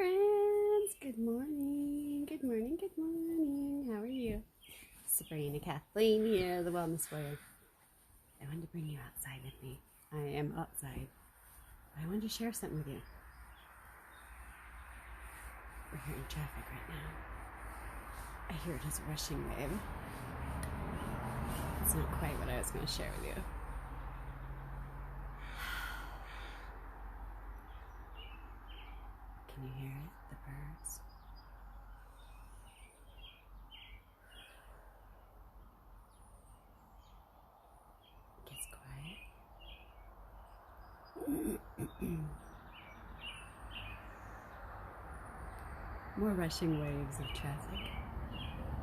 friends, good morning, good morning, good morning. How are you? Sabrina Cathleen here, the Wellness Warrior. I wanted to bring you outside with me. I am outside. I wanted to share something with you. We're here in traffic right now. I hear it as a rushing wave. It's not quite what I was going to share with you. Can you hear it? The birds. It gets quiet. More rushing waves of traffic.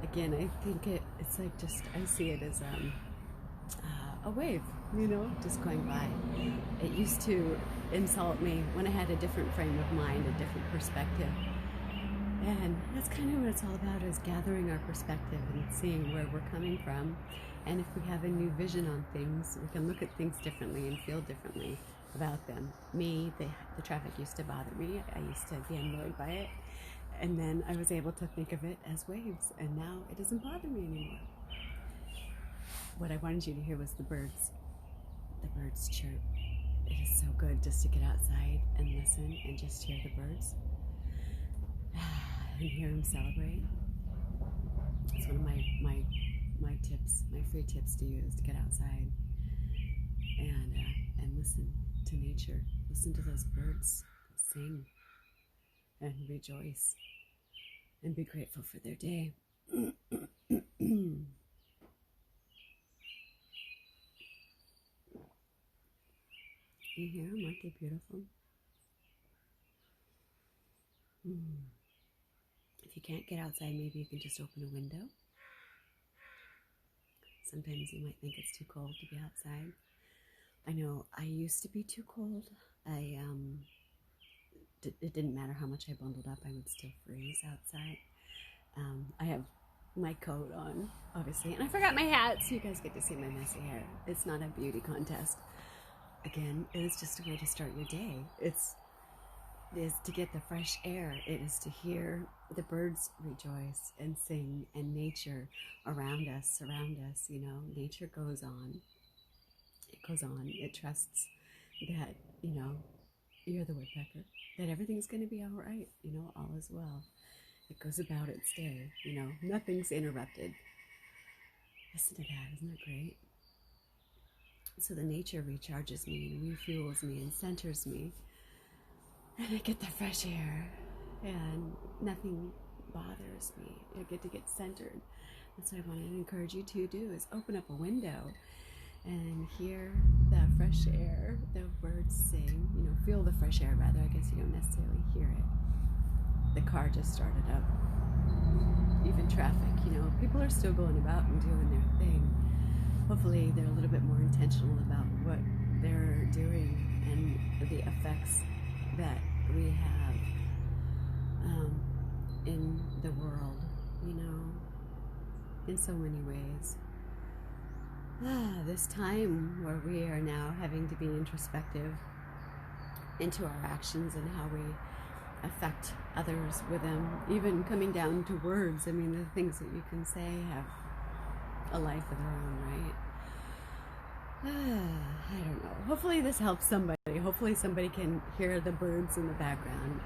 Again, I think it's like I see it as a wave, just going by. It used to insult me when I had a different frame of mind, a different perspective. And that's kind of what it's all about, is gathering our perspective and seeing where we're coming from. And if we have a new vision on things, we can look at things differently and feel differently about them. The traffic used to bother me. I used to be annoyed by it. And then I was able to think of it as waves, and now it doesn't bother me anymore. What I wanted you to hear was the birds chirp. It is so good just to get outside and listen and just hear the birds and hear them celebrate. It's one of my tips, my free tips to you, is to get outside and listen to nature. Listen to those birds sing and rejoice and be grateful for their day. You hear them? Aren't they beautiful? If you can't get outside, maybe you can just open a window. Sometimes you might think it's too cold to be outside. I know I used to be too cold. It didn't matter how much I bundled up, I would still freeze outside. I have my coat on, obviously, and I forgot my hat, so you guys get to see my messy hair. It's not a beauty contest. Again, it is just a way to start your day. It is to get the fresh air. It is to hear the birds rejoice and sing, and nature around us, surround us. Nature goes on. It goes on. It trusts that, you're the woodpecker, that everything's going to be all right, all is well. It goes about its day, nothing's interrupted. Listen to that, isn't that great? So the nature recharges me and refuels me and centers me, and I get the fresh air, and nothing bothers me. I get to get centered. That's what I want to encourage you to do, is open up a window and hear the fresh air, the birds sing, feel the fresh air rather. I guess you don't necessarily hear it. The car just started up. Even traffic, people are still going about and doing their thing. Hopefully they're a little bit more intentional about what they're doing and the effects that we have in the world, in so many ways. This time where we are now having to be introspective into our actions and how we affect others with them, even coming down to words. The things that you can say have a life of their own, right? I don't know. Hopefully this helps somebody. Hopefully somebody can hear the birds in the background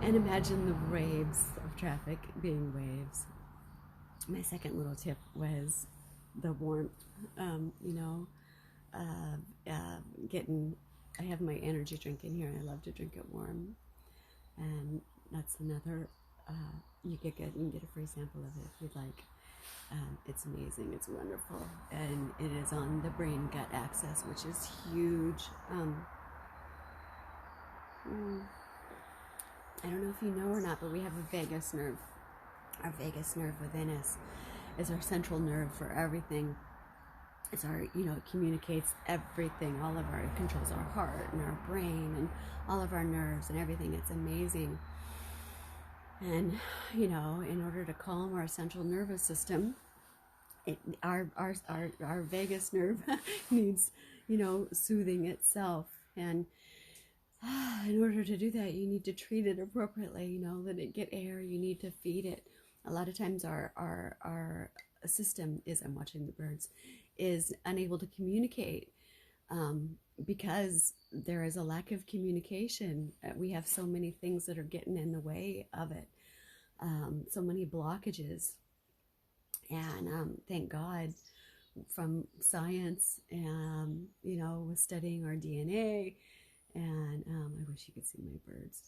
and imagine the waves of traffic being waves. My second little tip was the warmth. I have my energy drink in here, and I love to drink it warm. And that's another, you can get a free sample of it if you'd like. It's amazing, it's wonderful, and it is on the brain-gut axis, which is huge. I don't know if you know or not, but we have a vagus nerve. Our vagus nerve within us is our central nerve for everything. It's our, it communicates everything. It controls our heart and our brain and all of our nerves and everything. It's amazing. And, in order to calm our central nervous system, our vagus nerve needs, soothing itself. And in order to do that, you need to treat it appropriately, you know, let it get air, you need to feed it. A lot of times our system is, I'm watching the birds, is unable to communicate because there is a lack of communication. We have so many things that are getting in the way of it, so many blockages. And thank God from science, and you know, with studying our DNA, and I wish you could see my birds.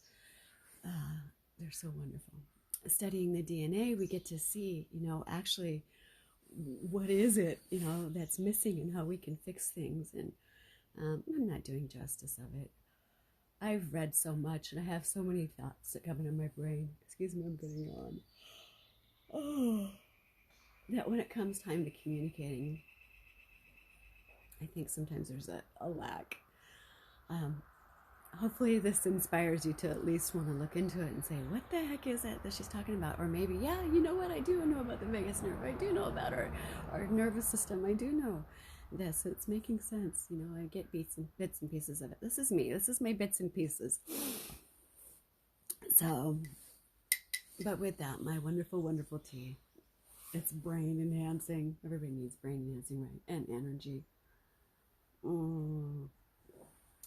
They're so wonderful. Studying the DNA, we get to see, you know, actually what is it, you know, that's missing and how we can fix things. And I'm not doing justice of it. I've read so much and I have so many thoughts that come into my brain. Excuse me, I'm getting on. Oh, that when it comes time to communicating, I think sometimes there's a lack. Hopefully this inspires you to at least want to look into it and say, what the heck is it that she's talking about? Or maybe, yeah, you know what, I do know about the vagus nerve. I do know about our nervous system. I do know this. It's making sense. You know, I get bits and pieces of it. This is me. This is my bits and pieces. So, but with that, my wonderful, wonderful tea. It's brain enhancing. Everybody needs brain enhancing, right? And energy.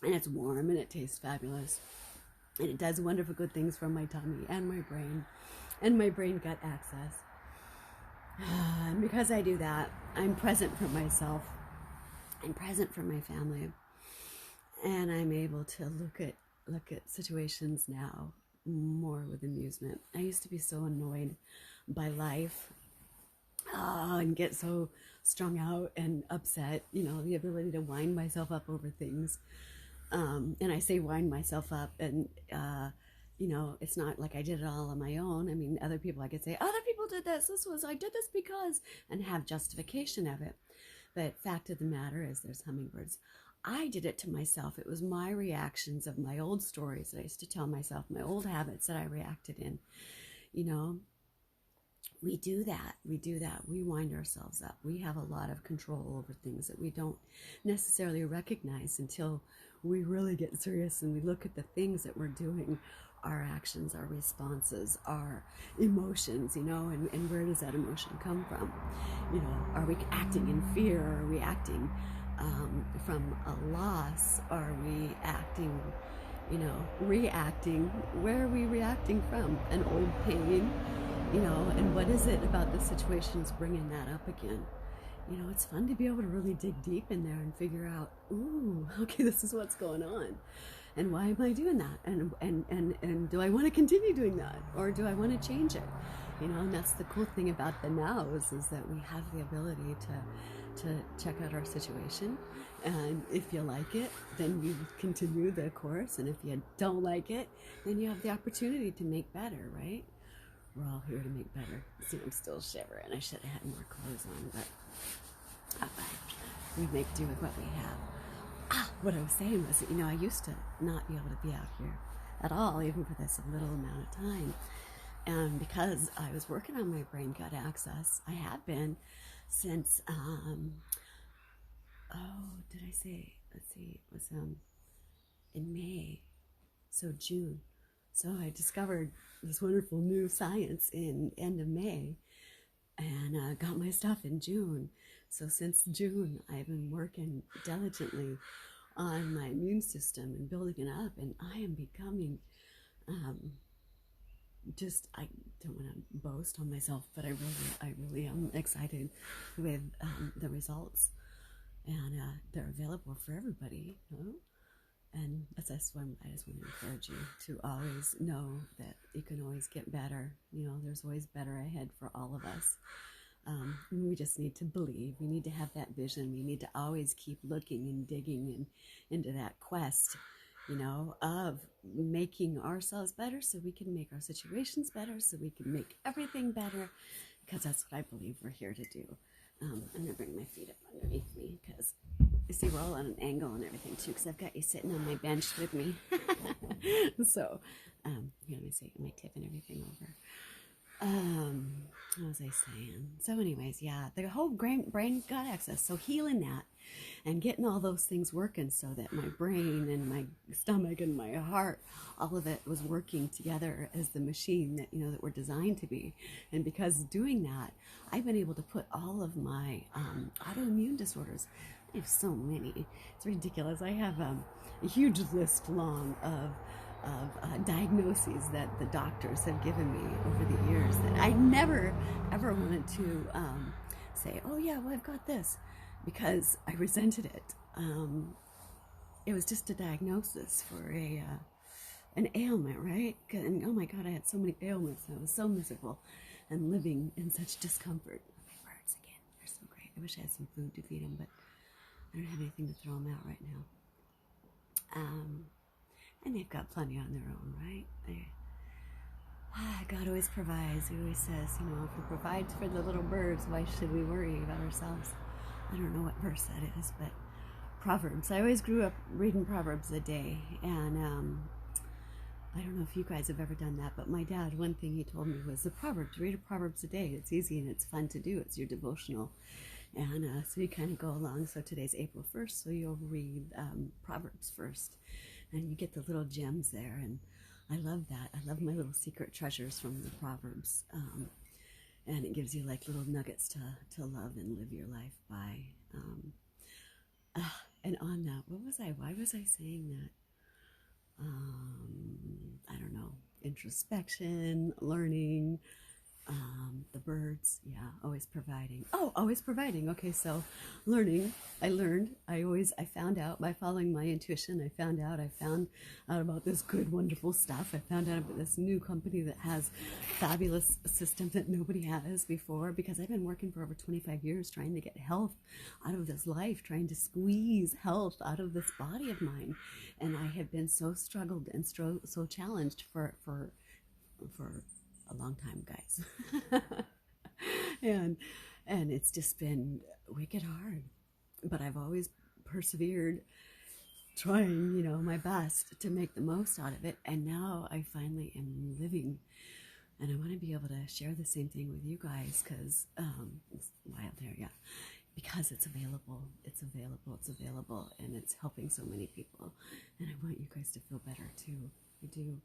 And it's warm and it tastes fabulous. And it does wonderful good things for my tummy and my brain gut access. And because I do that, I'm present for myself. I'm present for my family. And I'm able to look at situations now more with amusement. I used to be so annoyed by life. And get so strung out and upset, you know, the ability to wind myself up over things. And I say wind myself up, and, you know, it's not like I did it all on my own. I mean, other people, I could say, other people did this, I did this because, and have justification of it. But fact of the matter is there's hummingbirds. I did it to myself. It was my reactions of my old stories that I used to tell myself, my old habits that I reacted in, you know. We do that. We wind ourselves up. We have a lot of control over things that we don't necessarily recognize until we really get serious and we look at the things that we're doing, our actions, our responses, our emotions, you know, and where does that emotion come from? You know, are we acting in fear? Are we acting from a loss? Are we acting, you know, reacting? Where are we reacting from? An old pain? You know, and what is it about the situations bringing that up again? You know, it's fun to be able to really dig deep in there and figure out, ooh, okay, this is what's going on. And why am I doing that? And do I want to continue doing that? Or do I want to change it? You know, and that's the cool thing about the nows, is that we have the ability to check out our situation. And if you like it, then you continue the course. And if you don't like it, then you have the opportunity to make better, right? We're all here to make better. See, I'm still shivering. I should have had more clothes on, but we make do with what we have. What I was saying was that, you know, I used to not be able to be out here at all, even for this little amount of time. And because I was working on my brain gut access, I have been since, did I say, let's see, it was in May, so June. So I discovered this wonderful new science in end of May, and got my stuff in June. So since June, I've been working diligently on my immune system and building it up, and I am becoming, I don't want to boast on myself, but I really am excited with the results, and they're available for everybody, you know? And that's why I just want to encourage you to always know that you can always get better. You know, there's always better ahead for all of us. We just need to believe. We need to have that vision. We need to always keep looking and digging into that quest, you know, of making ourselves better so we can make our situations better, so we can make everything better, because that's what I believe we're here to do. I'm going to bring my feet up underneath me, because you see, we're all on an angle and everything too, because I've got you sitting on my bench with me. So, let me see, my tip and everything over. What was I saying? So anyways, yeah, the whole brain got access. So healing that and getting all those things working so that my brain and my stomach and my heart, all of it was working together as the machine that, that we're designed to be. And because of doing that, I've been able to put all of my autoimmune disorders. I have so many. It's ridiculous. I have a huge list long of diagnoses that the doctors have given me over the years that I never ever wanted to say, oh yeah, well I've got this, because I resented it. It was just a diagnosis for an ailment, right? And oh my God, I had so many ailments and I was so miserable and living in such discomfort. My birds again, they're so great. I wish I had some food to feed them, but I don't have anything to throw them out right now. And they've got plenty on their own, right? God always provides. He always says, if He provides for the little birds, why should we worry about ourselves? I don't know what verse that is, but Proverbs. I always grew up reading Proverbs a day, and I don't know if you guys have ever done that, but my dad, one thing he told me was the Proverbs. Read a Proverbs a day. It's easy and it's fun to do. It's your devotional. And so you kind of go along. So today's April 1st, so you'll read Proverbs first. And you get the little gems there, and I love that. I love my little secret treasures from the Proverbs, and it gives you like little nuggets to love and live your life by. And on that, why was I saying that? I don't know. Introspection, learning, the birds, yeah, always providing. Oh, always providing. Okay, so learning, I found out by following my intuition, I found out about this good, wonderful stuff. I found out about this new company that has fabulous systems that nobody has before, because I've been working for over 25 years trying to get health out of this life, trying to squeeze health out of this body of mine. And I have been so struggled and so challenged for a long time, guys. and it's just been wicked hard, but I've always persevered, trying my best to make the most out of it, and now I finally am living, and I want to be able to share the same thing with you guys, because it's wild here, yeah, because it's available, and it's helping so many people, and I want you guys to feel better too. I do.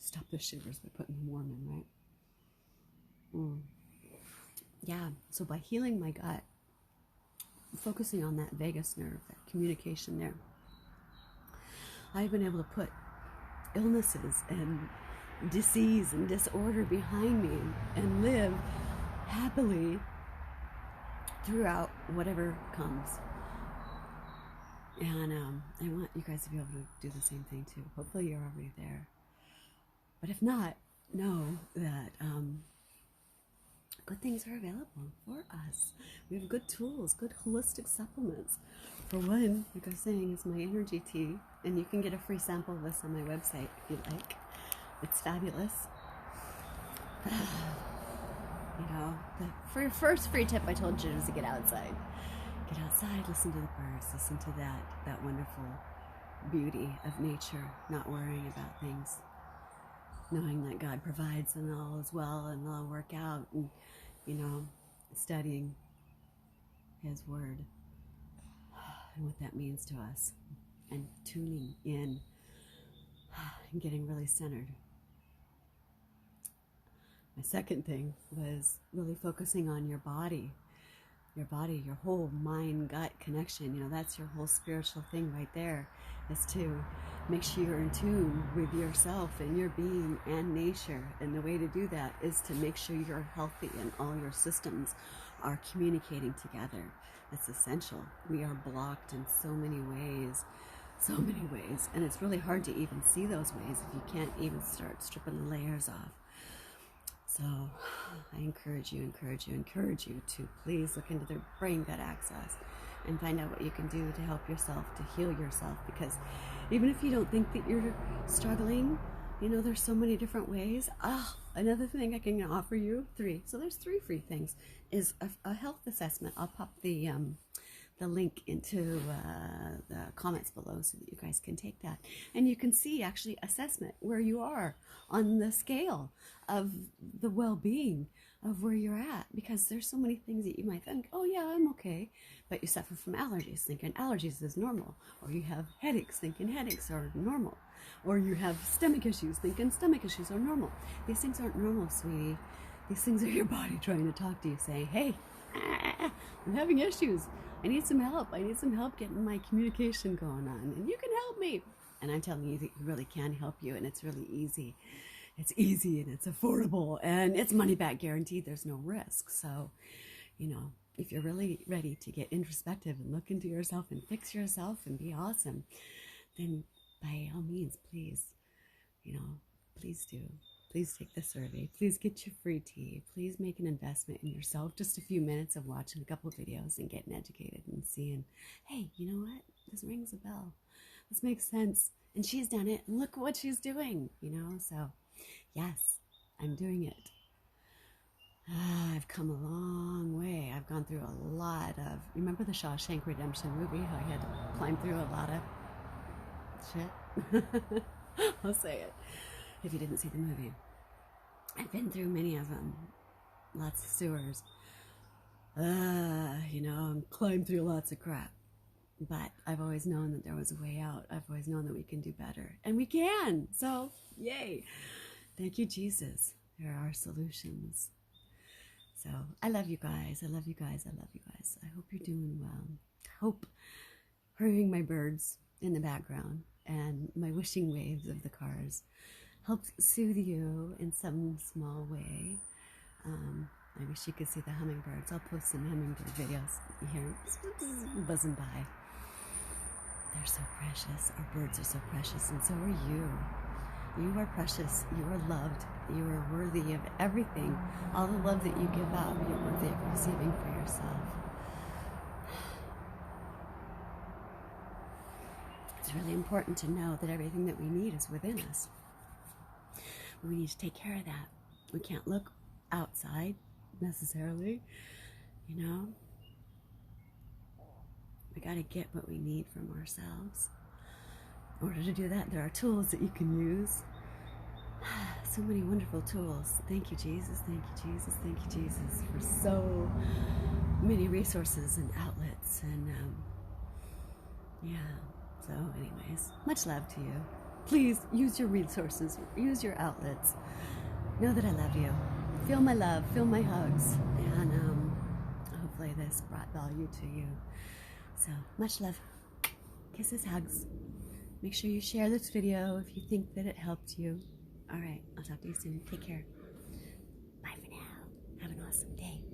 Stop the shivers by putting them warm in, right? Yeah, so by healing my gut, focusing on that vagus nerve, that communication there, I've been able to put illnesses and disease and disorder behind me and live happily throughout whatever comes. And I want you guys to be able to do the same thing too. Hopefully you're already there. But if not, know that good things are available for us. We have good tools, good holistic supplements. For one, like I was saying, is my energy tea. And you can get a free sample of this on my website if you like. It's fabulous. The first free tip I told you was to get outside. Get outside, listen to the birds, listen to that wonderful beauty of nature, not worrying about things. Knowing that God provides and all is well and all work out, and studying His Word and what that means to us, and tuning in and getting really centered. My second thing was really focusing on your body, your whole mind-gut connection. That's your whole spiritual thing right there, is to make sure you're in tune with yourself and your being and nature. And the way to do that is to make sure you're healthy and all your systems are communicating together. That's essential. We are blocked in so many ways. And it's really hard to even see those ways if you can't even start stripping the layers off. So I encourage you to please look into their brain gut access and find out what you can do to help yourself, to heal yourself. Because even if you don't think that you're struggling, there's so many different ways. Another thing I can offer you, 3. So there's 3 free things. Is a health assessment. I'll pop the the link into the comments below so that you guys can take that. And you can see actually assessment where you are on the scale of the well-being of where you're at, because there's so many things that you might think, oh yeah, I'm okay, but you suffer from allergies thinking allergies is normal, or you have headaches thinking headaches are normal, or you have stomach issues thinking stomach issues are normal. These things aren't normal, sweetie. These things are your body trying to talk to you, saying, hey, I'm having issues. I need some help. I need some help getting my communication going on, and you can help me. And I'm telling you that you really can help you, and it's really easy. It's easy, and it's affordable, and it's money back guaranteed. There's no risk. So, you know, if you're really ready to get introspective and look into yourself and fix yourself and be awesome, then by all means, please, you know, please do. Please take the survey. Please get your free tea. Please make an investment in yourself. Just a few minutes of watching a couple of videos and getting educated and seeing, hey, you know what? This rings a bell. This makes sense. And she's done it. And look what she's doing, you know? So, yes, I'm doing it. I've come a long way. I've gone through a lot of, remember the Shawshank Redemption movie? How I had to climb through a lot of shit? I'll say it. If you didn't see the movie, I've been through many of them, lots of sewers, you know, climbed through lots of crap, but I've always known that there was a way out. I've always known that we can do better, and we can, so yay. Thank you, Jesus. There are solutions. So I love you guys. I love you guys. I love you guys. I hope you're doing well. I hope hearing my birds in the background and my wishing waves of the cars helps soothe you in some small way. I wish you could see the hummingbirds. I'll post some hummingbird videos. You hear them buzzing by. They're so precious. Our birds are so precious, and so are you. You are precious. You are loved. You are worthy of everything. All the love that you give out, you're worthy of receiving for yourself. It's really important to know that everything that we need is within us. We need to take care of that. We can't look outside necessarily, you know. We got to get what we need from ourselves. In order to do that, there are tools that you can use. So many wonderful tools. Thank you, Jesus. Thank you, Jesus. Thank you, Jesus, for so many resources and outlets. And yeah. So anyways, much love to you. Please use your resources, use your outlets. Know that I love you. Feel my love, feel my hugs, and hopefully this brought value to you. So much love. Kisses, hugs. Make sure you share this video if you think that it helped you. All right, I'll talk to you soon. Take care. Bye for now. Have an awesome day.